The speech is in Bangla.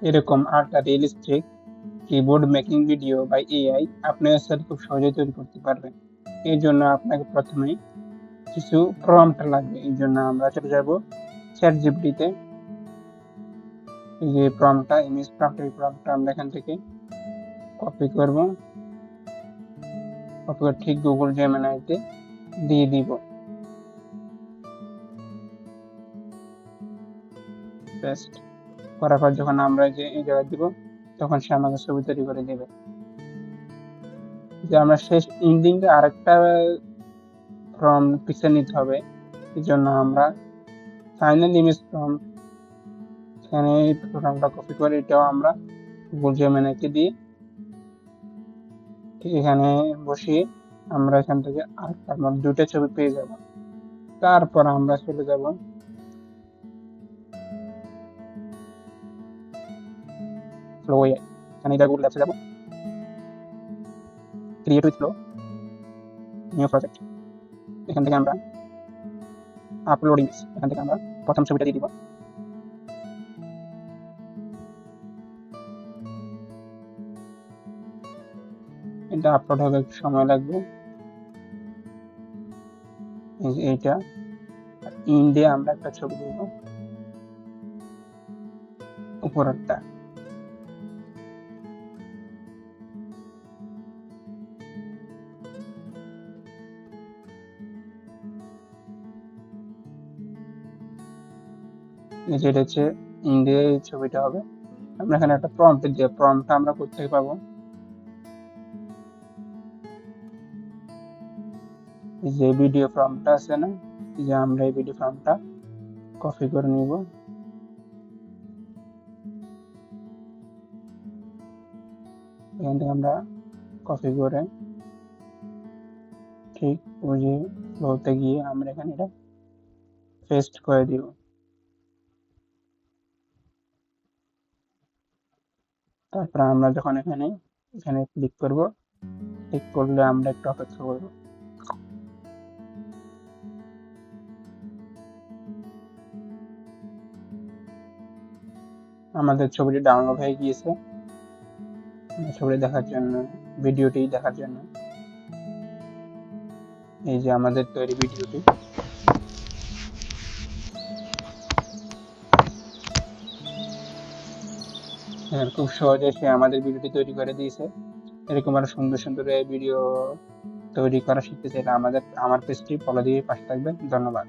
এরকম ultra realistic keyboard making video বা এআই আপনি খুব সহজেই তৈরি করতে পারবেন। এর জন্য আপনাকে প্রথমে কিছু প্রম্পট লাগবে। এই জন্য আমরা চলে যাব চ্যাটজিপিটিতে। এই যে প্রম্পটটা, ইমেজ প্রম্পট, এই প্রম্পটটা আমরা এখান থেকে কপি করব, কপি করে ঠিক গুগল জেমিনাইতে দিয়ে দিব। পেস্ট করার পর যখন আমরা যে এই জায়গায় দিব, তখন সে আমাকে ছবি তৈরি করে দেবে। যে আমরা শেষ এন্ডিংয়ে আরেকটা প্রম্পট পিকচার নিতে হবে। এই জন্য আমরা ফাইনাল ইমেজ প্রম্পট, এখানে এই প্রোগ্রামটা কপি করে এটাও আমরা গুগল জেমিনাইতে দিয়ে এখানে বসিয়ে আমরা এখান থেকে আরেকটা দুটো ছবি পেয়ে যাব। তারপর আমরা চলে যাব ফ্লো এ, এখানে এটা গুগল অ্যাপসে যাব, create with flow, new project. এখান থেকে আমরা আপলোড ইমেজ, এখান থেকে আমরা প্রথম ছবিটা দিয়ে দিব। এটা আপলোড হবে, একটু সময় লাগবে। এইটা ইন্ডিয়া আমরা একটা ছবি দিব, উপরেরটা। যেটা হচ্ছে ইন্ডিয়া, এই ছবিটা হবে। আমরা এখানে একটা প্রম্পট দিয়ে, প্রম্পটটা আমরা কোথেকে পাবো? যে ভিডিও প্রম্পটটা আছে না, যে আমরা এই ভিডিও প্রম্পটটা কপি করে নিব। এখান থেকে আমরা কপি করে ঠিক ওই যে ফ্লোতে গিয়ে আমরা এখানে এটা পেস্ট করে দিব। তারপর আমরা যখন এখানে ক্লিক করব, ক্লিক করলে আমরা একটু অপেক্ষা করব। আমাদের ছবিটি ডাউনলোড হয়ে গিয়েছে। ছবিটি দেখার জন্য, ভিডিওটি দেখার জন্য এই যে আমাদের তৈরি ভিডিওটি। খুব সহজে সে আমাদের ভিডিওটি তৈরি করে দিয়েছে। এরকম আরো সুন্দর সুন্দর ভিডিও তৈরি করা শিখতে চাইলে আমার পেজটি ফলো দিয়ে পাশে থাকবেন। ধন্যবাদ।